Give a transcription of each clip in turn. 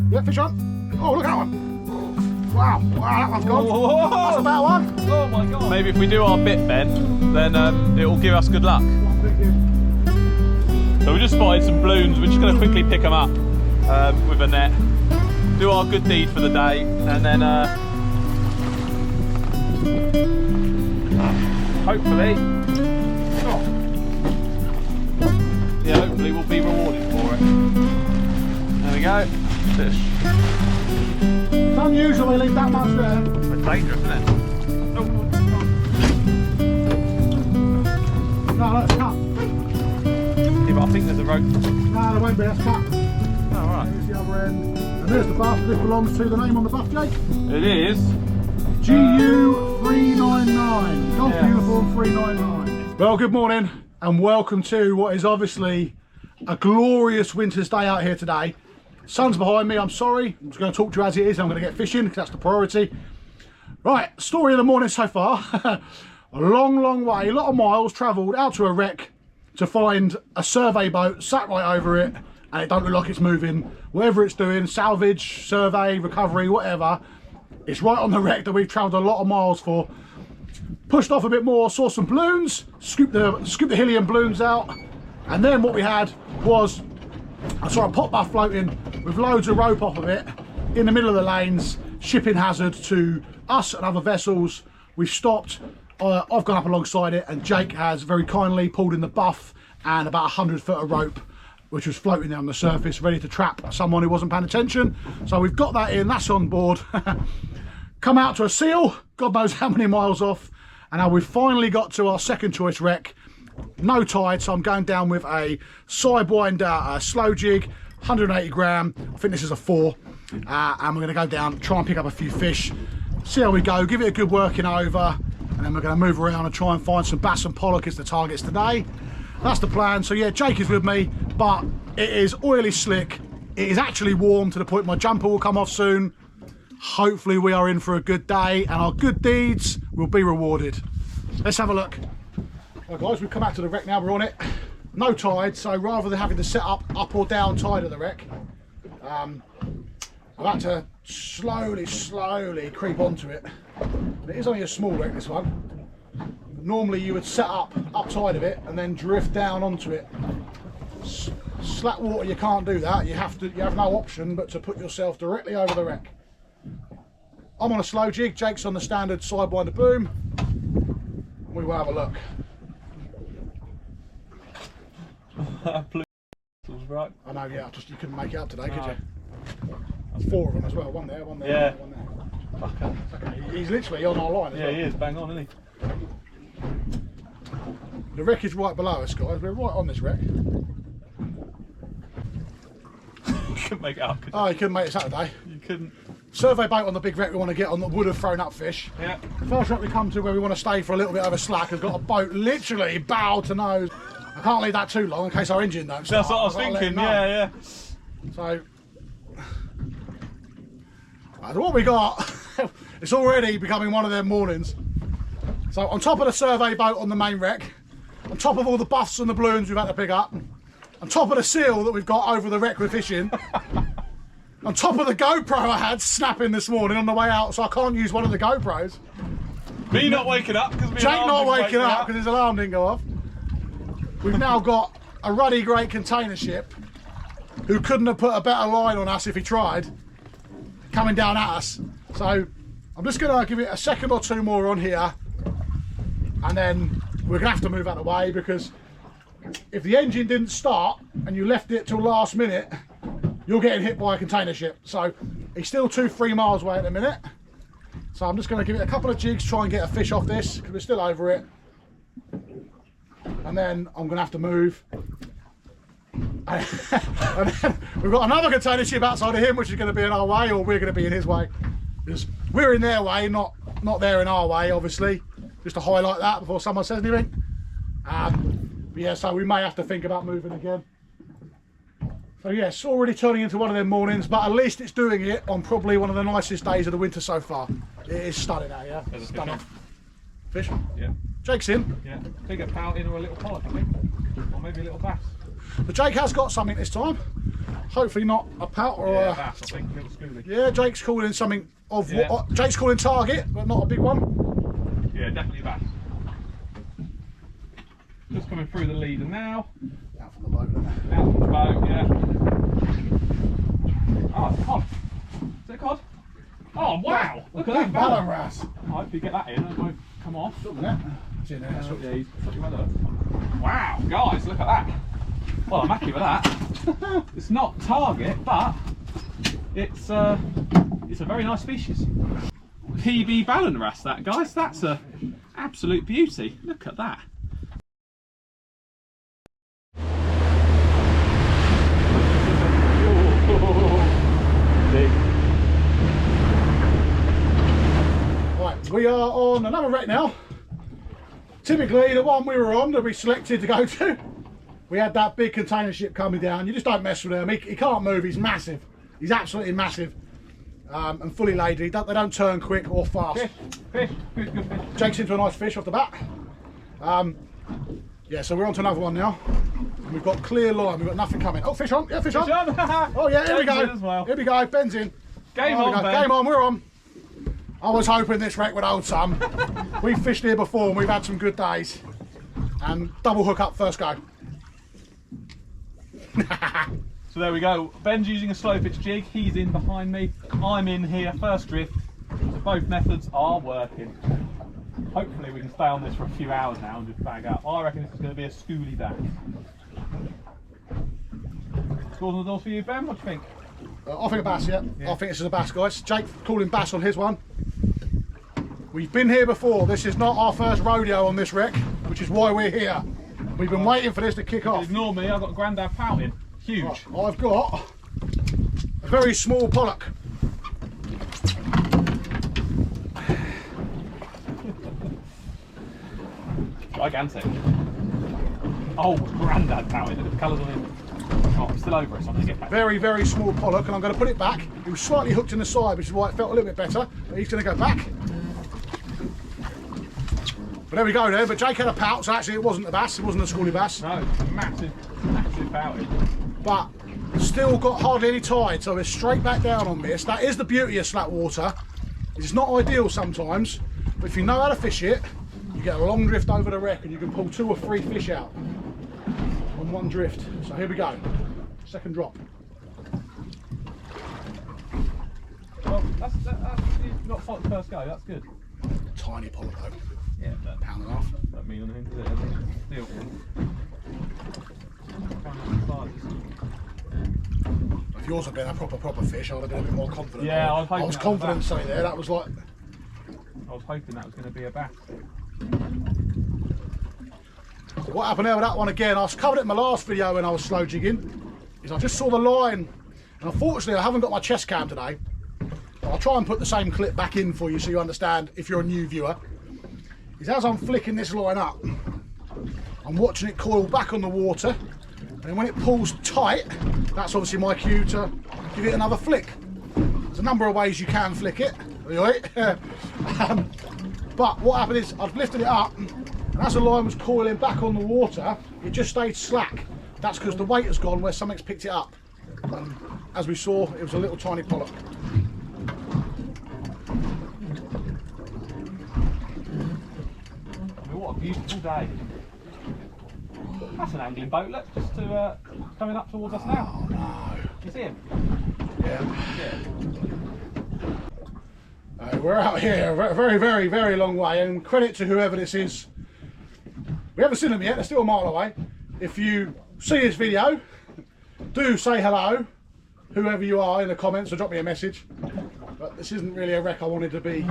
Yeah, fish on. Oh, look at that one. Wow, that one's gone. Whoa. That's a better one. Oh my god. Maybe if we do our bit, Ben, then it will give us good luck. So we just spotted some balloons. We're just going to quickly pick them up with a net, do our good deed for the day, and then hopefully, hopefully we'll be rewarded for it. There we go. Fish. It's unusual they leave that much there. It's dangerous, isn't it? No, that's cut. Yeah, but I think there's a rope. No, there won't be, that's cut. Oh, right. Here's the other end. And there's the buff. This belongs to the name on the buff, Jake. It is. GU399. Golf Uniform 399. Well, good morning and welcome to what is obviously a glorious winter's day out here today. Sun's behind me, I'm sorry. I'm just going to talk to you as it is. I'm going to get fishing because that's the priority. Right, story of the morning so far. A long way, a lot of miles travelled out to a wreck to find a survey boat sat right over it, and it don't look like it's moving. Whatever it's doing, salvage, survey, recovery, whatever, it's right on the wreck that we've travelled a lot of miles for. Pushed off a bit more, saw some balloons, scooped the helium balloons out, and then what we had was I saw a pop buff floating with loads of rope off of it in the middle of the lanes, shipping hazard to us and other vessels. We've stopped. I've gone up alongside it, and Jake has very kindly pulled in the buff and about 100 foot of rope, which was floating there on the surface, ready to trap someone who wasn't paying attention. So we've got that in, that's on board. Come out to a seal, God knows how many miles off, and now we've finally got to our second choice wreck. No tide, so I'm going down with a sidewinder slow jig, 180 gram. I think this is a 4, and we're going to go down, try and pick up a few fish, see how we go, give it a good working over, and then we're going to move around and try and find some bass and pollock as the targets today. That's the plan. So yeah, Jake is with me, but it is oily slick. It is actually warm to the point my jumper will come off soon. Hopefully we are in for a good day, and our good deeds will be rewarded. Let's have a look. Right guys, we've come out to the wreck now, we're on it. No tide, so rather than having to set up or down tide of the wreck, I've had to slowly creep onto it. It is only a small wreck, this one. Normally you would set up tide of it and then drift down onto it. Slack water, you can't do that. You have no option but to put yourself directly over the wreck. I'm on a slow jig, Jake's on the standard sidewinder boom. We will have a look. Right. I know, yeah, you couldn't make it up today, could you? There's 4 of them as well, one there, one there, yeah. one there. Okay. He's literally on our line as well. Yeah, he is, bang on, isn't he? The wreck is right below us, guys. We're right on this wreck. You couldn't make it up, could you? Oh, you couldn't make it Saturday. You couldn't. Survey boat on the big wreck we want to get on that would have thrown up fish. Yeah. The first wreck we come to where we want to stay for a little bit over slack has got a boat literally bow to nose. I can't leave that too long in case our engine don't start. That's what I was thinking, yeah. So what we got, it's already becoming one of them mornings. So on top of the survey boat on the main wreck, on top of all the buffs and the balloons we've had to pick up, on top of the seal that we've got over the wreck we're fishing, on top of the GoPro I had snapping this morning on the way out, so I can't use one of the GoPros. Me not waking up because Jake not waking up because his alarm didn't go off. We've now got a ruddy great container ship who couldn't have put a better line on us if he tried, coming down at us. So I'm just going to give it a second or two more on here, and then we're going to have to move out of the way, because if the engine didn't start and you left it till last minute, you're getting hit by a container ship. So he's still 2-3 miles away at the minute. So I'm just going to give it a couple of jigs, try and get a fish off this, because we're still over it. And then I'm going to have to move. And then we've got another container ship outside of him, which is going to be in our way, or we're going to be in his way. Because we're in their way, not there in our way, obviously. Just to highlight that before someone says anything. But yeah, so we may have to think about moving again. So yeah, it's already turning into one of them mornings, but at least it's doing it on probably one of the nicest days of the winter so far. It is stunning out, yeah? It's stunning. Fish? Yeah. Jake's in. Yeah. Bigger pouting or a little pollock, I think. Or maybe a little bass. But Jake has got something this time. Hopefully not a pout or Yeah, a bass, I think. A little schoolie. Yeah, Jake's calling something of Yeah. what Jake's calling target, but not a big one. Yeah, definitely a bass. Just coming through the leader now. Out from the boat. Out from the boat, yeah. Oh, it's a cod. Is it a cod? Oh, wow! Look at that Ballan ballan. wrasse. Oh, if you get that in, it won't come off. Yeah, it's in there. That's what- Yeah, he's pretty well done. Wow, guys, look at that. Well, I'm happy with that. It's not target, but it's a very nice species. PB ballan wrasse, that, guys. That's a absolute beauty. Look at that. Right, we are on another wreck now. Typically, the one we were on that we selected to go to, we had that big container ship coming down. You just don't mess with him. He can't move. He's massive. He's absolutely massive. And fully laden. They don't turn quick or fast. Fish, good fish. Jake's into a nice fish off the bat. Yeah, so we're on to another one now. And we've got clear line. We've got nothing coming. Oh, fish on. Yeah, fish on. Oh, yeah, here we Ben's go. in as well. Here we go. Ben's in. Game Oh, on, Ben. Game on. We're on. I was hoping this wreck would hold some. We've fished here before and we've had some good days. And double hook up first go. So there we go. Ben's using a slow pitch jig. He's in behind me. I'm in here, first drift. So both methods are working. Hopefully we can stay on this for a few hours now and just bag up. I reckon this is going to be a schoolie bass. Scores on the doors for you, Ben. What do you think? I think a bass, yeah. I think this is a bass, guys. Jake calling bass on his one. We've been here before. This is not our first rodeo on this wreck, which is why we're here. We've been waiting for this to kick off. Ignore me, I've got Grandad pouting. Huge. Right, I've got a very small pollock. Gigantic. Oh, Grandad pouting. Look at the colours on him. Oh, I'm still over it, so I'm going to get back. Very, very small pollock, and I'm going to put it back. It was slightly hooked in the side, which is why it felt a little bit better, but he's going to go back. But there we go there, but Jake had a pout, so actually it wasn't a bass, it wasn't a schoolie bass. No, massive, massive pouting. But still got hardly any tide, so we're straight back down on this. That is the beauty of slack water. It's not ideal sometimes, but if you know how to fish it, you get a long drift over the wreck and you can pull 2 or 3 fish out on one drift. So here we go, second drop. Well, that's you've got the first go, that's good. Tiny pollock though. Yeah, but Pound and a half. don't mean anything, does it? Everything's still. If yours had been a proper fish, I would have been a bit more confident. Yeah, I was hoping I was that confident was to say there. That was like. I was hoping that was going to be a bass. What happened there with that one again? I covered it in my last video when I was slow jigging. Is I just saw the line, and unfortunately I haven't got my chest cam today. But I'll try and put the same clip back in for you so you understand if you're a new viewer. Is as I'm flicking this line up, I'm watching it coil back on the water, and when it pulls tight, that's obviously my cue to give it another flick. There's a number of ways you can flick it, but what happened is I've lifted it up, and as the line was coiling back on the water, it just stayed slack. That's because the weight has gone where something's picked it up. As we saw, it was a little tiny pollock. What a beautiful day. That's an angling boat, look, just to coming up towards us now. Oh no. You see him? Yeah. Yeah. We're out here a very, very long way, and credit to whoever this is. We haven't seen them yet, they're still a mile away. If you see this video, do say hello, whoever you are, in the comments, or drop me a message. But this isn't really a wreck I wanted to be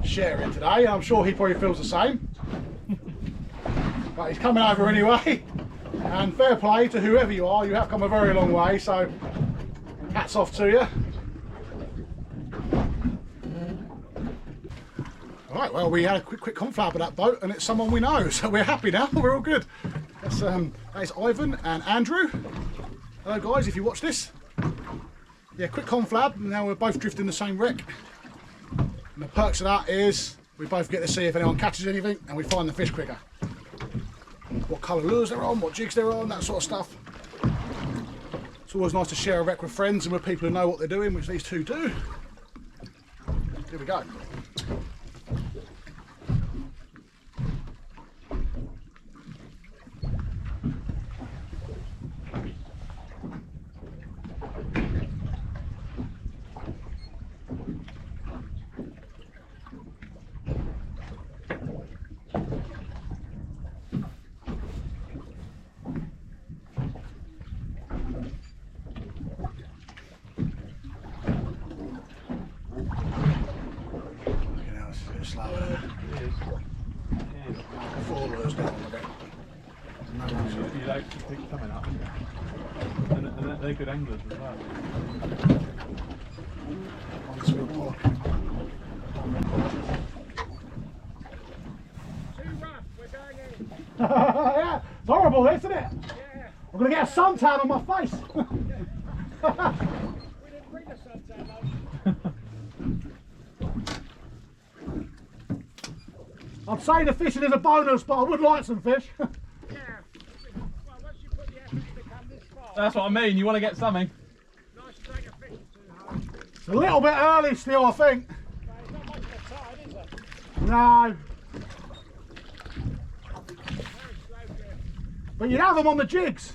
sharing today, and I'm sure he probably feels the same. But he's coming over anyway, and fair play to whoever you are, you have come a very long way, so hats off to you. Right, well, we had a quick conflab of that boat, and it's someone we know, so we're happy now. We're all good. That is Ivan and Andrew. Hello guys, if you watch this. Yeah, quick conflab, and now we're both drifting the same wreck. And the perks of that is We both get to see if anyone catches anything, and we find the fish quicker. What colour lures they're on, what jigs they're on, that sort of stuff. It's always nice to share a wreck with friends and with people who know what they're doing, which these two do. Here we go. Coming up. And they're good anglers as well. Too rough, we're going in. Yeah, it's horrible, isn't it? Yeah. I'm going to get a suntan on my face. We didn't bring the suntan though. I'd say the fishing is a bonus, but I would like some fish. Yeah. Well, once you put the effort to come this far, That's what I mean, you want to get something. nice to take a fish too hard. It's a little bit early still, I think. But it's not much of a tide, is it? No, Very slow drift. but you'd have them on the jigs.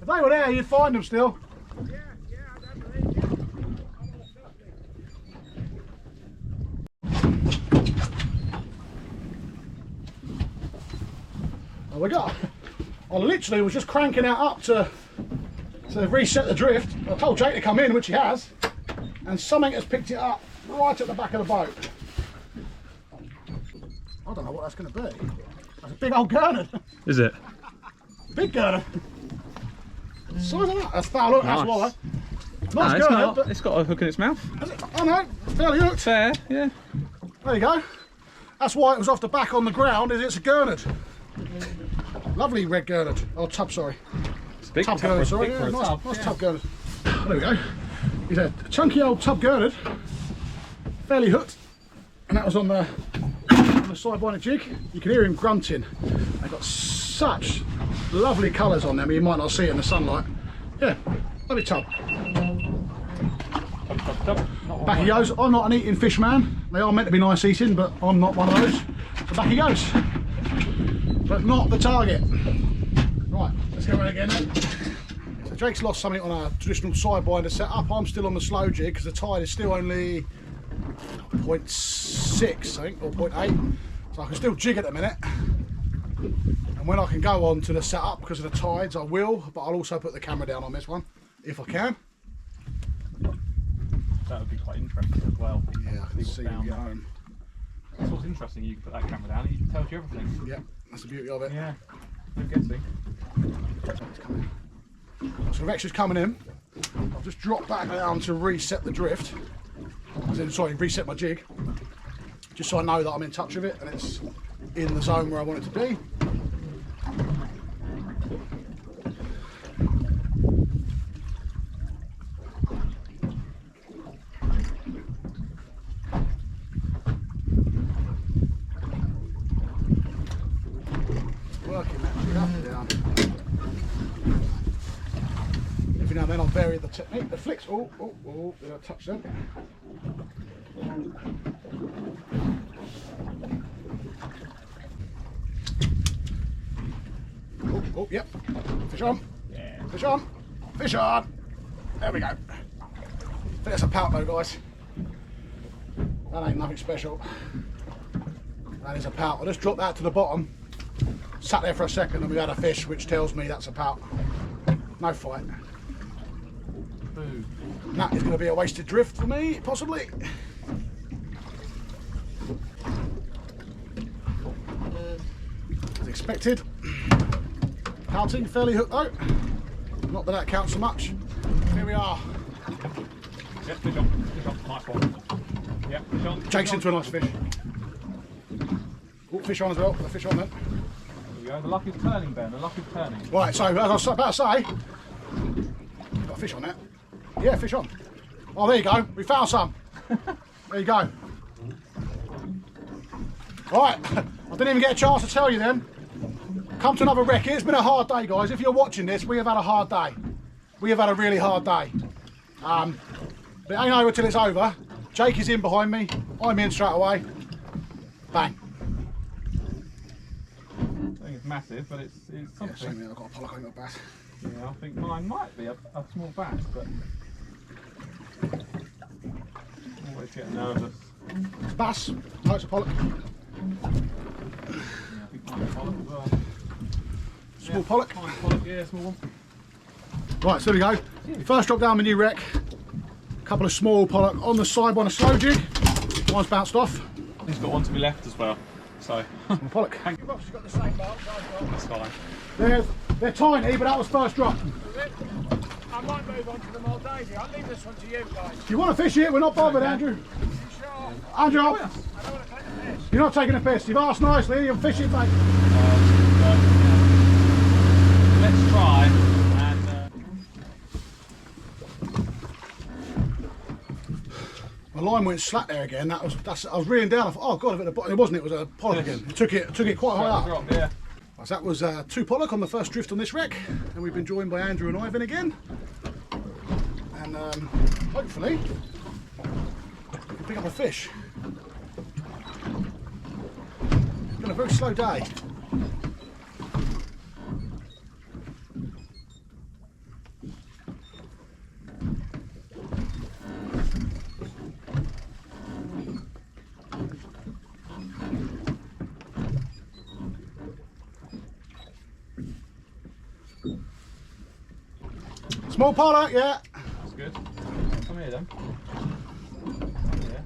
If they were there, you'd find them still. Yeah, I don't believe you. I'm on a selfie. There we go. I literally was just cranking out up to reset the drift. I told Jake to come in, which he has, and something has picked it up right at the back of the boat. I don't know what that's going to be. That's a big old gurnard. Is it? Big gurnard. Size of that. That's foul hook, that's why. Nice it's gurnard, not. but It's got a hook in its mouth. I know, fairly hooked. Fair, yeah. There you go. That's why it was off the back on the ground, is it's a gurnard. Lovely red gurnard. Oh, tub, sorry. It's big. Tub gurnard, sorry. Big Yeah, for a nice tub. nice Yeah. tub gurnard. There we go. He's a chunky old tub gurnard. Fairly hooked. And that was on the side by the jig. You can hear him grunting. They've got such lovely colours on them. You might not see it in the sunlight. Yeah, lovely tub. Back he goes. I'm not an eating fish man. They are meant to be nice eating, but I'm not one of those. So back he goes. But not the target. Right, let's go around again then. So Jake's lost something on a traditional sidebinder setup. I'm still on the slow jig because the tide is still only 0.6, I think, or 0.8. So I can still jig at the minute. And when I can go on to the setup because of the tides, I will, but I'll also put the camera down on this one, if I can. That would be quite interesting as well. Yeah, I can see you at home. That's what's interesting, you can put that camera down and it tells you everything. Yeah, that's the beauty of it. Yeah, I'm guessing. So Rex is coming in. I've just dropped back down to reset the drift. Sorry, reset my jig. Just so I know that I'm in touch with it and it's in the zone where I want it to be. Working that jig up and down. Every now and then I'll vary the technique. The flicks, did I touch them? Oh, yep. Fish on. Yeah. Fish on. Fish on. There we go. I think that's a pout though, guys. That ain't nothing special. That is a pout. I just dropped that to the bottom. Sat there for a second and we had a fish, which tells me that's a pout. No fight. Boo. And that is going to be a wasted drift for me, possibly. As expected. Counting, fairly hooked though. Not that counts so much. Here we are. Yep, fish on. Fish on. Nice one. Yep, fish on. Jake's into a nice fish. Oh, fish on as well. The fish on then. There we go. The luck is turning, Ben. The luck is turning. Right, so as I was about to say, you've got a fish on there. Yeah, fish on. Oh, there you go. We found some. There you go. Right, I didn't even get a chance to tell you then. Come to another wreck. It's been a hard day, guys. If you're watching this, we have had a hard day. We have had a really hard day. But it ain't over till it's over. Jake is in behind me. I'm in straight away. Bang. I think it's massive, but it's something. Yeah, same here. I've got a pollock, I ain't got a bass. Yeah, I think mine might be a small bass, but always get nervous. It's a bass. No, it's a pollock. Yeah, I think mine's a pollock as well. Small pollock. Mine's a pollock, yeah, small one. Right, so there we go. First drop down my new wreck. A couple of small pollock on the side on a slow jig. One's bounced off. He's got one to be left as well, so. Small pollock. You've obviously got the same marks I've got. That's fine. They're tiny, but that was first drop. I might move on to the Moldavi. I'll leave this one to you guys. If you want to fish it, we're not bothered, Andrew. Sure. Andrew, I don't want to take the piss. you're not taking a piss. You've asked nicely, you'll fish it, mate. Let's try and. My line went slack there again. I was reeling down. I thought, oh god, it wasn't. It was a pollock again. It took it quite high up. Drop, yeah. So that was 2 pollock on the first drift on this wreck, and we've been joined by Andrew and Ivan again. And hopefully we can pick up a fish. It's been a very slow day. Small pollock, yeah. That's good. Come here then. Come here.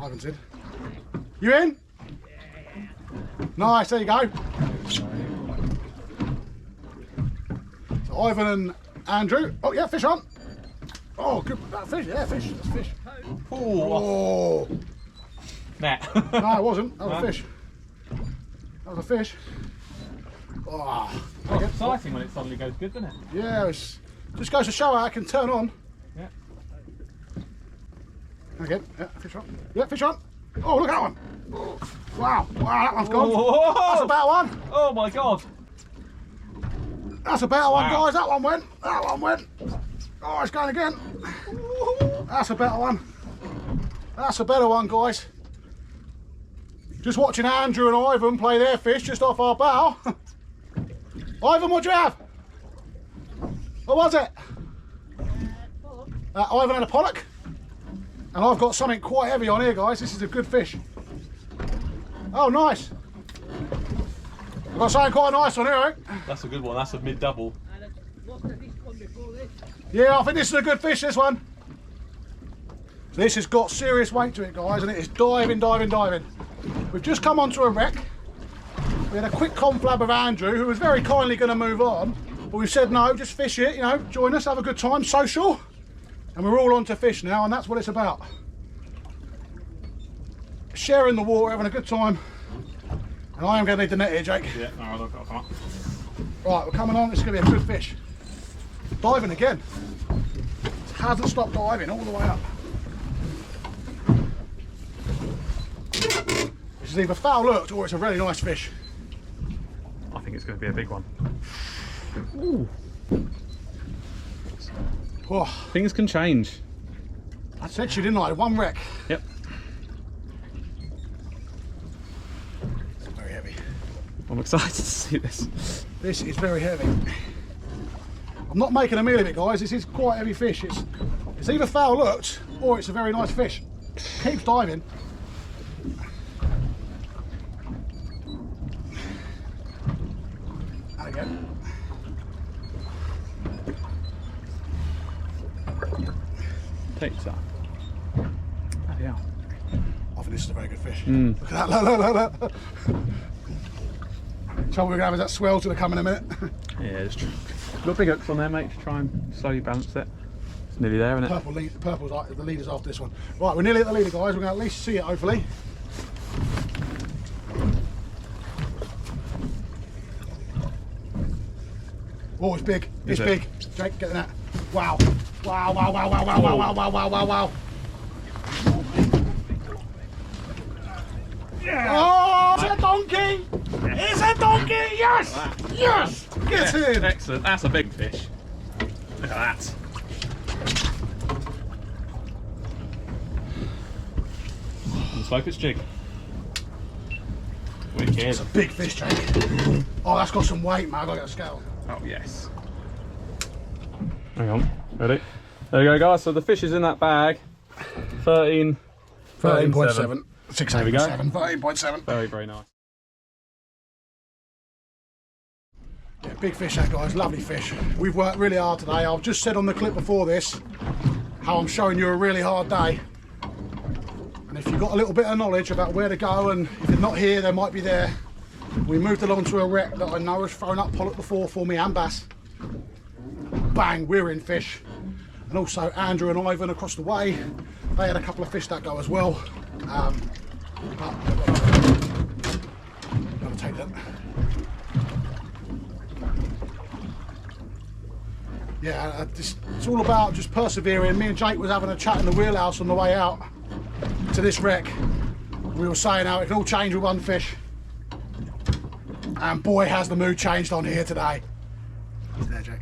Ivan's in. You in? Nice, there you go. So Ivan and Andrew. Oh yeah, fish on. Oh, good. That fish, yeah, fish. That's fish. Oh. Nah. No, it wasn't. That was a fish. That was a fish. Oh, It's exciting when it suddenly goes good, doesn't it? yeah, it's just goes to show how I can turn on. Yeah. Again, yeah, fish on. Yeah, fish on. Oh, look at that one. Wow, that one's gone. Whoa. That's a better one. Oh my god. That's a better one, Wow. guys. That one went. That one went. Oh, it's going again. That's a better one. That's a better one, guys. Just watching Andrew and Ivan play their fish just off our bow. Ivan, what'd you have? What was it? Ivan had a pollock. And I've got something quite heavy on here, guys. This is a good fish. Oh, nice. I've got something quite nice on here, eh? That's a good one. That's a mid-double. Yeah, I think this is a good fish, this one. This has got serious weight to it, guys, and it is diving, diving, diving. We've just come onto a wreck. We had a quick conflab with Andrew, who was very kindly going to move on, but we've said no, just fish it, you know, join us, have a good time, social. And we're all on to fish now, and that's what it's about. Sharing the water, having a good time. And I am going to need the net here, Jake. Yeah, alright, I've got to come up. Right, we're coming on, this is going to be a good fish. Diving again. It hasn't stopped diving all the way up. Which is either foul hooked or it's a really nice fish. I think it's going to be a big one. Ooh. Oh, Things can change. I said to you, didn't I? One wreck. Yep. It's very heavy. I'm excited to see this. This is very heavy. I'm not making a meal of it, guys. This is quite a heavy fish. It's either foul hooked or it's a very nice fish. Keeps diving. And again. Takes that. Yeah. I think this is a very good fish. Look at that, look. Trouble we're going to have is that swell's going to come in a minute. Yeah, it's true. Got big hooks on there, mate, to try and slowly balance it. It's nearly there, isn't it? Purple's like the leader's after this one. Right, we're nearly at the leader, guys. We're going to at least see it, hopefully. Oh, it's big. It's it? big. Jake, get that. Wow. Wow, wow, wow, wow, wow, wow, wow, wow, wow, wow, wow. Yeah. Oh, it's a donkey! It's a donkey! Yes! Yes! Get in! Excellent. That's a big fish. Look at that. Let's hope it's jig. Wicked. It's a big fish, Jake. Oh, that's got some weight, man. I've got to get a scale. Oh, yes. Hang on. Ready? There you go, guys. So the fish is in that bag. 13.7. 13.7. 6, There we go. 13.7. Very, very nice. Yeah, big fish that, guys. Lovely fish. We've worked really hard today. I've just said on the clip before this how I'm showing you a really hard day. And if you've got a little bit of knowledge about where to go, and if they're not here, they might be there. We moved along to a wreck that I know has thrown up pollock before for me and bass. Bang, we're in fish. And also Andrew and Ivan across the way, they had a couple of fish that go as well. But I'll take that. Yeah, it's all about just persevering. Me and Jake was having a chat in the wheelhouse on the way out to this wreck. We were saying how it can all change with one fish. And boy, has the mood changed on here today. He's there, Jake.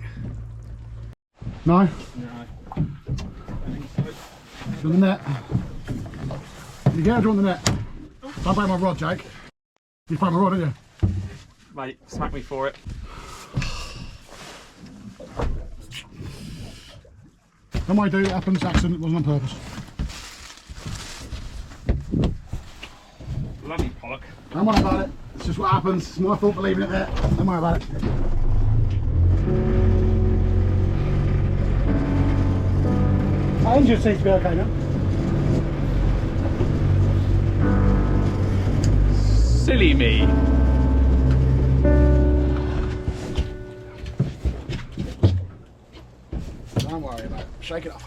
No? No. On the net. You get on the net. Don't break my rod, Jake. You broke my rod, didn't you? Mate, smack me for it. Don't worry, dude, it happens, accident, it wasn't on purpose. Bloody pollock. Don't worry about it, it's just what happens, it's my fault for leaving it there. Don't worry about it. My engine seems to be okay now. Silly me. Don't worry about it, shake it off.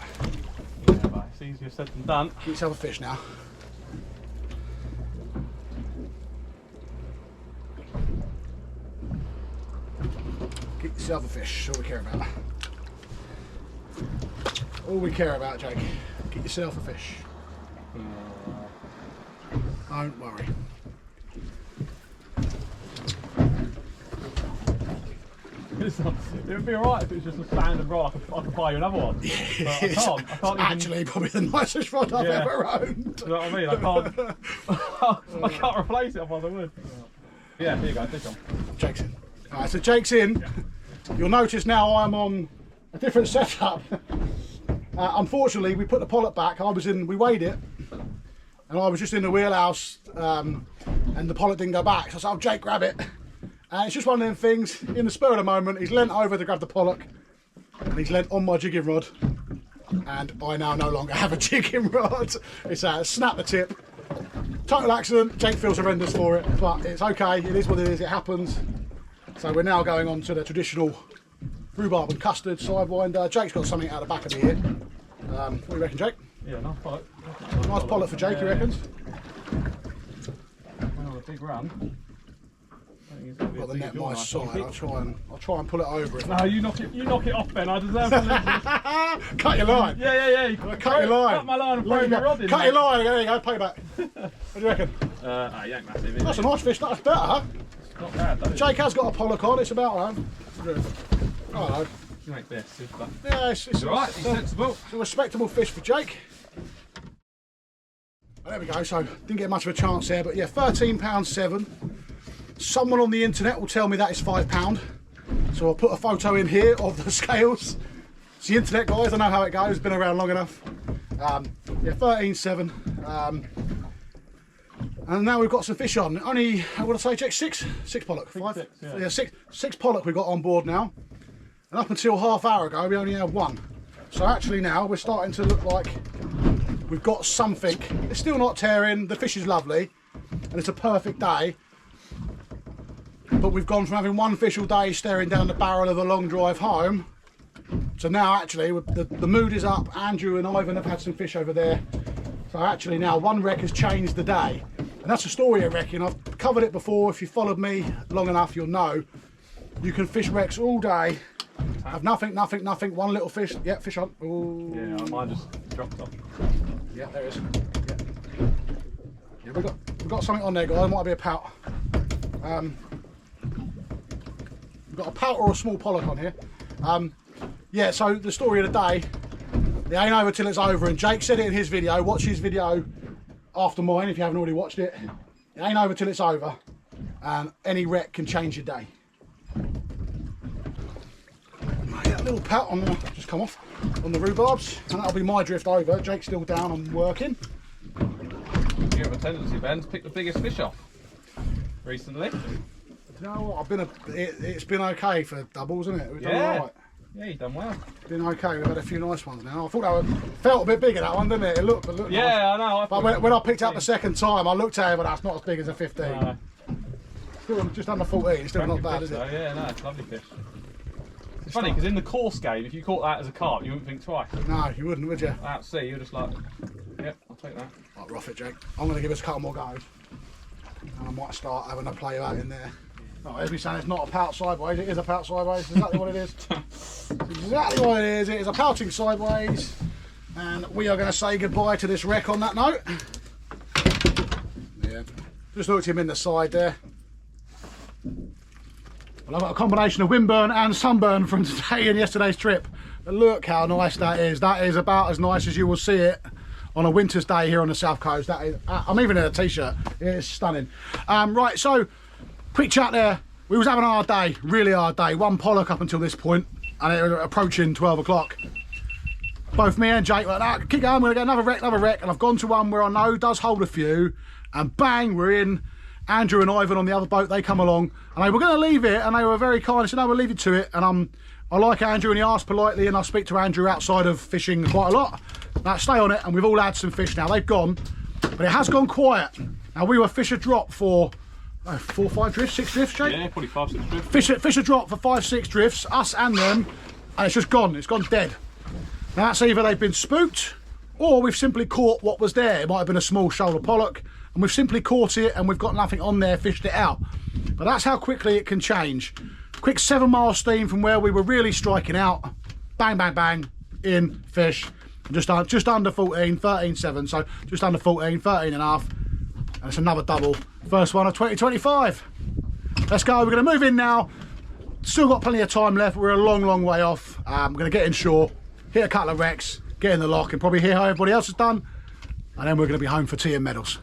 Yeah, mate, it's easier said than done. Get yourself a fish now. Get yourself a fish, that's all we care about. All we care about, Jake. Get yourself a fish. Don't worry. It would be alright if it was just a standard rod. I could buy you another one. But I can't. I can't even... Actually, probably the nicest rod I've ever owned. Do you know what I mean? I can't. I can't replace it otherwise I would. Yeah, here you go. Fish on. Jake's in. Alright, so Jake's in. Yeah. You'll notice now I'm on a different setup. Unfortunately, we put the pollock back. We weighed it, and I was just in the wheelhouse, and the pollock didn't go back. So I said, "Oh, Jake, grab it." And it's just one of them things. In the spur of the moment, he's leant over to grab the pollock, and he's leant on my jigging rod, and I now no longer have a jigging rod. It's snap the tip. Total accident. Jake feels horrendous for it, but it's okay. It is what it is. It happens. So we're now going on to the traditional rhubarb and custard sidewinder. Jake's got something out the back of me here. What do you reckon, Jake? Yeah, nice pollock. Nice pollock for Jake, you reckons? Went on a big run. Got the net my side. I'll try and pull it over it. No, you knock it off, Ben. I deserve to lose. Cut your line. Yeah. You cut your line. Cut my line and throw my rod in. Cut your line. There you go. Pay back. What do you reckon? He ain't massive. That's a nice fish. That's better, huh? Not bad, though. Jake has got a pollock on. It's about right. Oh, You make this. yeah, it's alright. He's sensible. It's a respectable fish for Jake. Oh, there we go. So didn't get much of a chance there, but yeah, £13.7. Someone on the internet will tell me that is £5. So I'll put a photo in here of the scales. It's the internet, guys. I know how it goes. Been around long enough. Yeah, 13.7. And now we've got some fish on. Only, what did I say, Jake? Six pollock. Five? Six pollock we've got on board now. And up until half hour ago, we only had one. So actually now we're starting to look like we've got something. It's still not tearing. The fish is lovely, and it's a perfect day. But we've gone from having one fish all day staring down the barrel of a long drive home, so now actually the mood is up. Andrew and Ivan have had some fish over there. So actually now one wreck has changed the day. And that's the story of wrecking. I've covered it before. If you followed me long enough, you'll know. You can fish wrecks all day, have nothing, one little fish. Yeah, fish on. Ooh. Yeah, mine just dropped off. Yeah, there is. Yeah, we got we've got something on there, guys. It might be a pout. We've got a pout or a small pollock on here. Yeah, so the story of the day, it ain't over till it's over, and Jake said it in his video. Watch his video after mine if you haven't already watched it. It ain't over till it's over, and any wreck can change your day. A little pout on the, just come off, on the rhubarbs, and that'll be my drift over. Jake's still down and working. You have a tendency, Ben, to pick the biggest fish off recently. You know what? It's been okay for doubles, isn't it? We've done all right. Yeah, you've done well. Been okay. We've had a few nice ones now. I thought that felt a bit bigger, that one, didn't it? It looked yeah, nice. I know. But when I picked up the second time, I looked at it, but that's not as big as a 15. Still just under 14. It's still not bad, is it? Yeah, no, it's a lovely fish. It's funny because in the course game, if you caught that as a carp, you wouldn't think twice. No, you wouldn't, would you? Out to sea, you're just like, yep, I'll take that. Right, rough it, Jake. I'm going to give us a couple more goes, and I might start having a play of that in there. Oh, as we saying, it's not a pout sideways. It is a pout sideways. It's exactly what it is. It's exactly what it is. It is a pouting sideways, and we are going to say goodbye to this wreck on that note. Yeah, just looked him in the side there. Well, I've got a combination of windburn and sunburn from today and yesterday's trip. But look how nice that is. That is about as nice as you will see it on a winter's day here on the south coast. That is, I'm even in a t-shirt. It is stunning. Right, so quick chat there. We was having a hard day, really hard day. One pollock up until this point, and it was approaching 12 o'clock. Both me and Jake were like, nah, keep going, we're gonna get another wreck. And I've gone to one where I know does hold a few, and bang, we're in. Andrew and Ivan on the other boat, they come along, and they were going to leave it, and they were very kind. I said, no, we'll leave it to it. And I like Andrew, and he asked politely, and I speak to Andrew outside of fishing quite a lot. Now, stay on it, and we've all had some fish now. They've gone, but it has gone quiet. Now, we were fish a drop for 4, 5 drifts, 6 drifts, Jake? Yeah, probably 5, 6 drifts. Fish a drop for 5, 6 drifts, us and them, and it's just gone. It's gone dead. Now, that's either they've been spooked, or we've simply caught what was there. It might have been a small shoulder pollock, and we've simply caught it, and we've got nothing on there, fished it out. But that's how quickly it can change. Quick 7 mile steam from where we were really striking out. Bang, bang, bang, in, fish. Just under 14, 13.7, so just under 14, 13 and a half. And it's another double. First one of 2025. Let's go, we're gonna move in now. Still got plenty of time left, we're a long, long way off. We're gonna get inshore, hit a couple of wrecks, get in the lock, and probably hear how everybody else has done. And then we're gonna be home for tea and medals.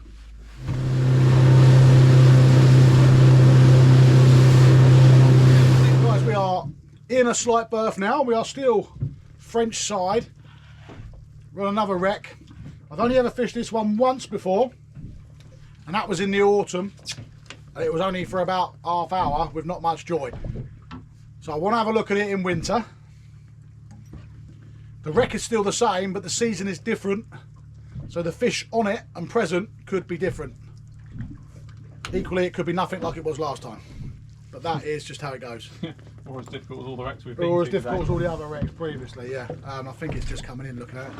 Guys, we are in a slight berth now. We are still French side. We're on another wreck. I've only ever fished this one once before, and that was in the autumn. And it was only for about half hour with not much joy. So I want to have a look at it in winter. The wreck is still the same, but the season is different. So the fish on it and present could be different. Equally, it could be nothing like it was last time. But that is just how it goes. Or as difficult as all the wrecks we've been to. Or as difficult as all the other wrecks previously, yeah. I think it's just coming in looking at it.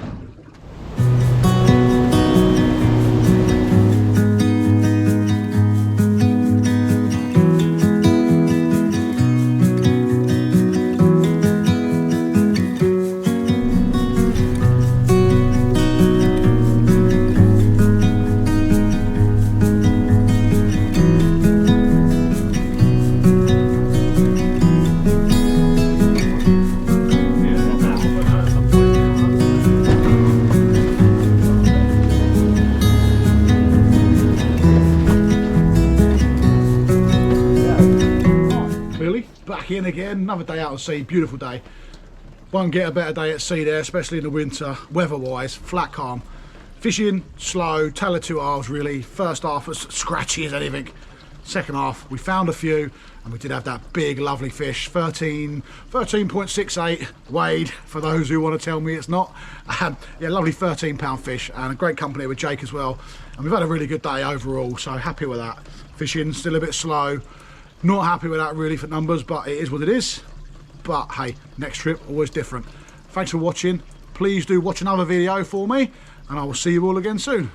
In again, another day out at sea, beautiful day. Won't get a better day at sea there, especially in the winter, weather wise, flat calm. Fishing slow, tail of 2 halves really. First half as scratchy as anything. Second half we found a few, and we did have that big lovely fish, 13.68 weighed for those who want to tell me it's not. Yeah, lovely 13-pound fish, and a great company with Jake as well, and we've had a really good day overall, so happy with that. Fishing still a bit slow. Not happy with that really for numbers, but it is what it is. But hey, next trip, always different. Thanks for watching. Please do watch another video for me, and I will see you all again soon.